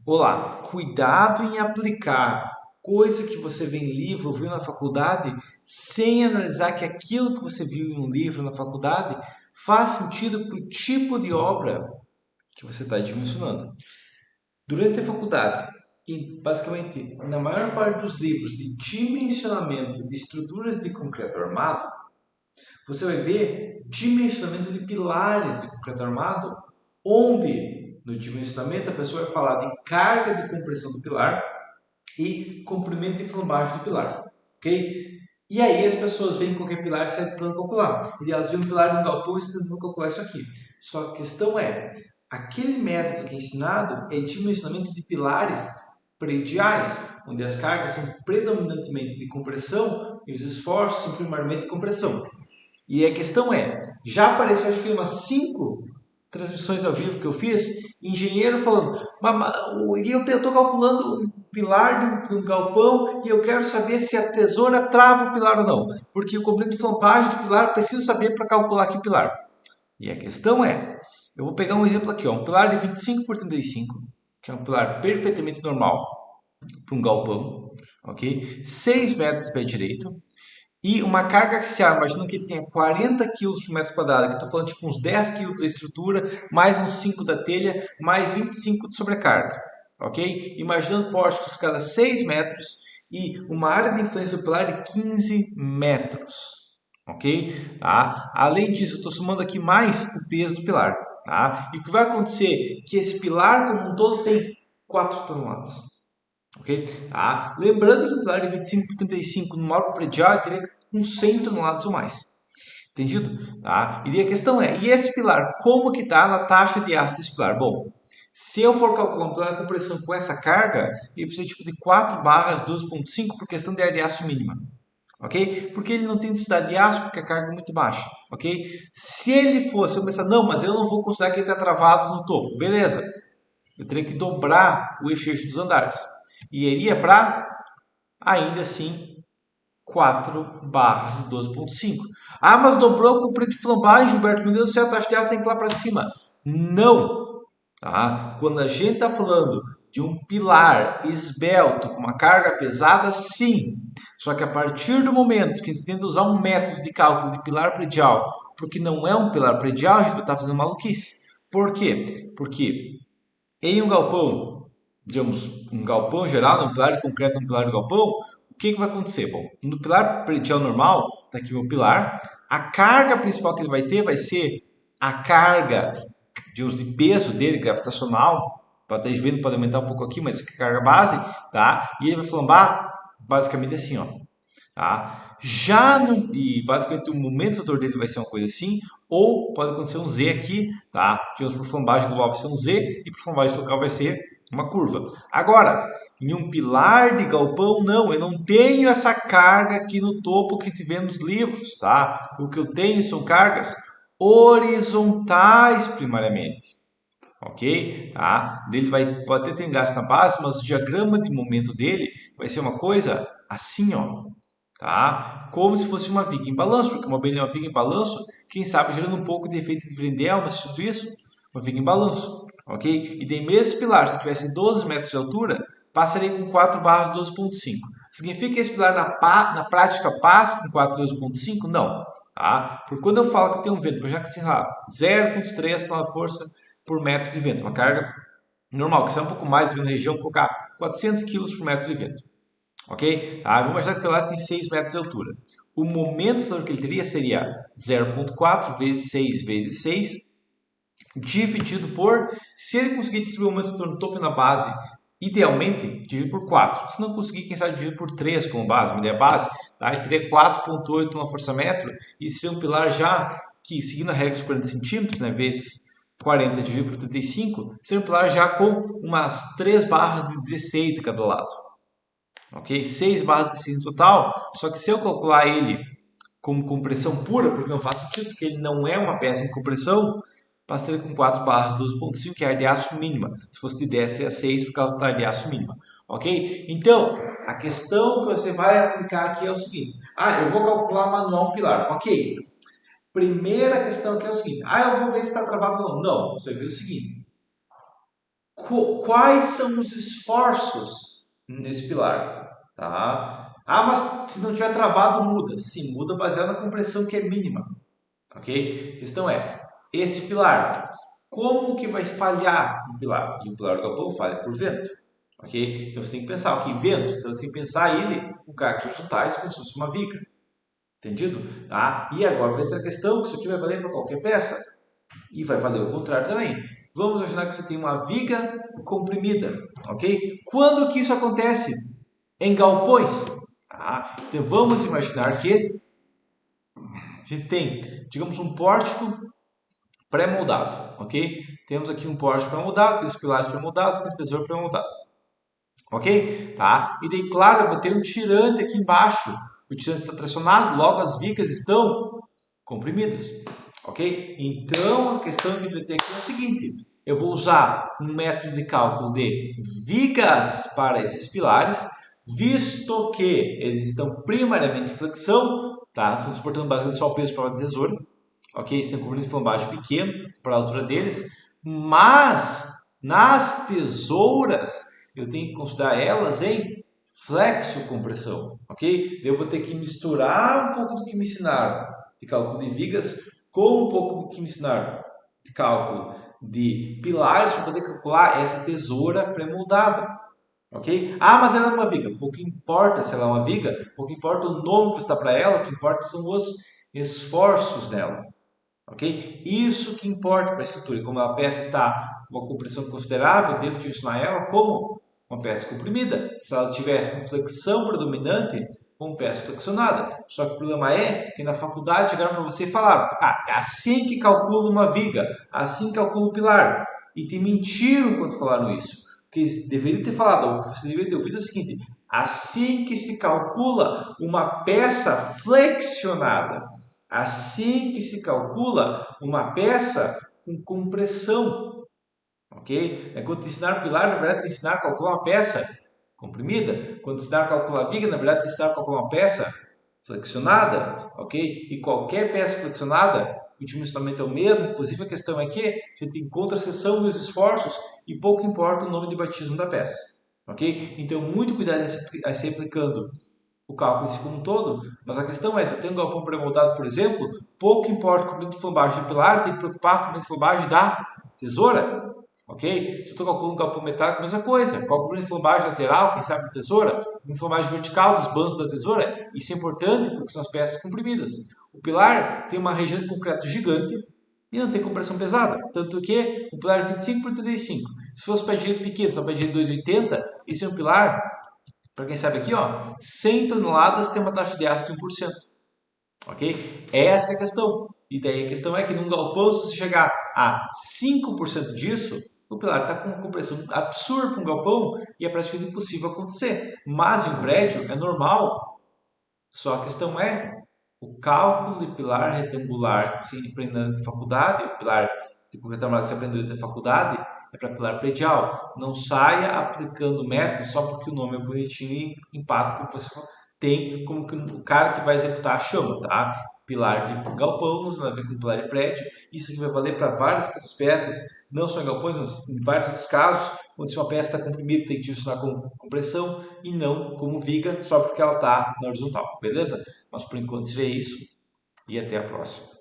Olá, cuidado em aplicar coisa que você vê em livro ou viu na faculdade sem analisar que aquilo que você viu em um livro na faculdade faz sentido para o tipo de obra que você está dimensionando. Durante a faculdade, e basicamente na maior parte dos livros de dimensionamento de estruturas de concreto armado, você vai ver dimensionamento de pilares de concreto armado, onde no dimensionamento a pessoa vai falar de carga de compressão do pilar e comprimento e flambagem do pilar, ok? E aí as pessoas veem qualquer pilar e saem tentando calcular. E elas veem um pilar de um galpão e estão tentando calcular isso aqui. Só que a questão é, aquele método que é ensinado é dimensionamento de pilares prediais, onde as cargas são predominantemente de compressão e os esforços são primariamente de compressão. E a questão é, já apareceu acho que umas 5 transmissões ao vivo que eu fiz, engenheiro falando, eu estou calculando um pilar de um galpão e eu quero saber se a tesoura trava o pilar ou não, porque o comprimento de flampagem do pilar eu preciso saber para calcular que pilar. E a questão é, eu vou pegar um exemplo aqui, ó, um pilar de 25 por 35, que é um pilar perfeitamente normal para um galpão, ok? 6 metros de pé direito, e uma carga axial, imagina que ele tenha 40 kg por metro quadrado, que eu estou falando tipo uns 10 kg da estrutura, mais uns 5 da telha, mais 25 de sobrecarga, ok? Imaginando pórticos cada 6 metros e uma área de influência pilar de 15 metros, ok? Tá? Além disso, eu estou somando aqui mais o peso do pilar, tá? E o que vai acontecer é que esse pilar como um todo tem 4 toneladas. Ok? Tá? Lembrando que um pilar de 25 por 35 no maior predial teria com 100 toneladas ou mais. Entendido? Tá? E a questão é, e esse pilar, como que está na taxa de aço desse pilar? Bom, se eu for calcular um pilar de compressão com essa carga, eu preciso tipo, de 4 barras 12,5 por questão de área de aço mínima. Ok? Porque ele não tem densidade de aço, porque a carga é muito baixa. Ok? Se ele fosse, eu pensar, não, mas eu não vou considerar que ele está travado no topo. Beleza. Eu teria que dobrar o eixo dos andares. E iria para, ainda assim, 4 barras de 12,5. Ah, mas dobrou o comprido de flambagem, Gilberto. Meu Deus do céu, a taxa de aço tem que ir lá para cima. Não! Tá? Quando a gente está falando de um pilar esbelto com uma carga pesada, sim. Só que a partir do momento que a gente tenta usar um método de cálculo de pilar predial, porque não é um pilar predial, a gente vai estar fazendo maluquice. Por quê? Porque em um galpão, digamos, um galpão geral, um pilar de concreto, um pilar de galpão, o que vai acontecer? Bom, no pilar predial normal, está aqui o pilar, a carga principal que ele vai ter vai ser a carga de peso dele, gravitacional, para estar vendo, pode aumentar um pouco aqui, mas a carga base, tá? E ele vai flambar basicamente assim, ó. Tá? E basicamente o momento rotor dele vai ser uma coisa assim, ou pode acontecer um Z aqui, tá? Digamos, por flambagem global vai ser um Z e por flambagem local vai ser uma curva. Agora, em um pilar de galpão, não, eu não tenho essa carga aqui no topo que te vê nos livros, tá? O que eu tenho são cargas horizontais primariamente. Ok? Tá? Pode até ter um gasto na base, mas o diagrama de momento dele vai ser uma coisa assim, ó. Tá? Como se fosse uma viga em balanço, porque uma abelha é uma viga em balanço, quem sabe gerando um pouco de efeito de Vrindel, mas tudo isso, uma viga em balanço, ok? E daí mesmo pilar, se eu tivesse 12 metros de altura, passaria com 4 barras 12,5. Significa que esse pilar na prática passa com 4 12,5? Não. Tá? Porque quando eu falo que tem um vento, já que assim, 0,3 tonelada de força por metro de vento, uma carga normal, que é um pouco mais na região, colocar 400 kg por metro de vento. Ok? Tá? Vamos imaginar que o Pelágio tem 6 metros de altura. O momento que ele teria seria 0,4 vezes 6 vezes 6, dividido por, se ele conseguir distribuir o momento no topo e na base, idealmente, dividido por 4. Se não conseguir, quem sabe dividir por 3 como base, uma ideia base, tá? Ele teria 4,8 na força-metro, e seria um pilar já que, seguindo a regra dos 40 centímetros, né, vezes 40 dividido por 35, seria um pilar já com umas 3 barras de 16 de cada lado. Ok? 6 barras de 6 no total, só que se eu calcular ele como compressão pura, porque não faz sentido, porque ele não é uma peça em compressão, passaria com 4 barras 12,5, que é a área de aço mínima. Se fosse de 10, seria 6 por causa da área de aço mínima. Ok? Então, a questão que você vai aplicar aqui é o seguinte. Eu vou calcular manual um pilar. Ok. Primeira questão aqui é o seguinte. Eu vou ver se está travado ou não. Não, você vê o seguinte. quais são os esforços nesse pilar, tá? Ah, mas se não tiver travado, muda. Sim, muda baseado na compressão que é mínima, ok? A questão é, esse pilar, como que vai espalhar o pilar? E o pilar do galpão falha por vento, ok? Então você tem que pensar, ok, vento, então você tem que pensar ele, o cargas horizontais, como se fosse uma viga, entendido? Tá? E agora vai entrar a questão que isso aqui vai valer para qualquer peça, e vai valer o contrário também. Vamos imaginar que você tem uma viga comprimida, ok? Quando que isso acontece? Em galpões. Tá? Então vamos imaginar que a gente tem, digamos, um pórtico pré-moldado, ok? Temos aqui um pórtico pré-moldado, tem os pilares pré-moldados, tem o tesouro pré-moldado, ok? Tá? E daí, claro, eu vou ter um tirante aqui embaixo. O tirante está tracionado, logo as vigas estão comprimidas, ok? Então, a questão que a gente vai ter aqui é o seguinte: eu vou usar um método de cálculo de vigas para esses pilares, visto que eles estão primariamente em flexão, tá? Estão suportando basicamente só o peso para a tesoura, ok? Eles têm um comprimento de flambagem pequeno para a altura deles, mas nas tesouras eu tenho que considerar elas em flexocompressão, ok? Eu vou ter que misturar um pouco do que me ensinaram de cálculo de vigas com um pouco do que me ensinaram de cálculo de pilares para poder calcular essa tesoura pré-moldada, ok? Ah, mas ela é uma viga. Pouco importa se ela é uma viga, pouco importa o nome que você dá para ela, o que importa são os esforços dela, ok? Isso que importa para a estrutura. E como a peça está com uma compressão considerável, eu devo direcionar ela como uma peça comprimida. Se ela tivesse com flexão predominante, como peça flexionada. Só que o problema é que na faculdade chegaram para você e falaram: assim que calcula uma viga, assim que calcula o pilar. E te mentiram quando falaram isso. O que eles deveriam ter falado, o que você deveria ter ouvido é o seguinte: assim que se calcula uma peça flexionada. Assim que se calcula uma peça com compressão, ok? Quando te ensinar pilar, na verdade te ensinar a calcular uma peça comprimida. Quando te ensinar a calcular viga, na verdade te ensinar a calcular uma peça flexionada, ok? E qualquer peça flexionada, o dimensionamento é o mesmo. Inclusive a questão é que a gente encontra a seção dos esforços e pouco importa o nome de batismo da peça, ok? Então muito cuidado a se aplicando o cálculo em si como um todo, mas a questão é, se eu tenho um galpão pré-moldado, por exemplo, pouco importa o comprimento de flambagem do pilar, tem que preocupar com o comprimento de flambagem da tesoura, ok? Se eu estou calculando um galpão metálico, mesma coisa, qual o comprimento de flambagem lateral, quem sabe da tesoura, o comprimento de flambagem vertical dos bandos da tesoura, isso é importante porque são as peças comprimidas. O pilar tem uma região de concreto gigante e não tem compressão pesada, tanto que o pilar é 25 por 35. Se fosse pé direito pequeno, se é um pé direito 2,80, esse é um pilar, para quem sabe aqui, ó, 100 toneladas tem uma taxa de ácido de 1%. Ok? Essa é a questão. E daí a questão é que num galpão, se você chegar a 5% disso, o pilar está com uma compressão absurda para um galpão e é praticamente impossível acontecer. Mas em um prédio é normal. Só a questão é o cálculo de pilar retangular que você aprendeu na faculdade, o pilar de concreto armado que você aprendeu na faculdade, é para pilar predial. Não saia aplicando métodos só porque o nome é bonitinho e empata com o que você tem como que o cara que vai executar chama, tá? Pilar de galpão, não tem a ver com pilar de prédio. Isso aqui vai valer para várias outras peças, não só em galpões, mas em vários outros casos, onde se uma peça está comprimida, tem que direcionar com compressão e não como viga, só porque ela está na horizontal, beleza? Mas por enquanto seria isso e até a próxima.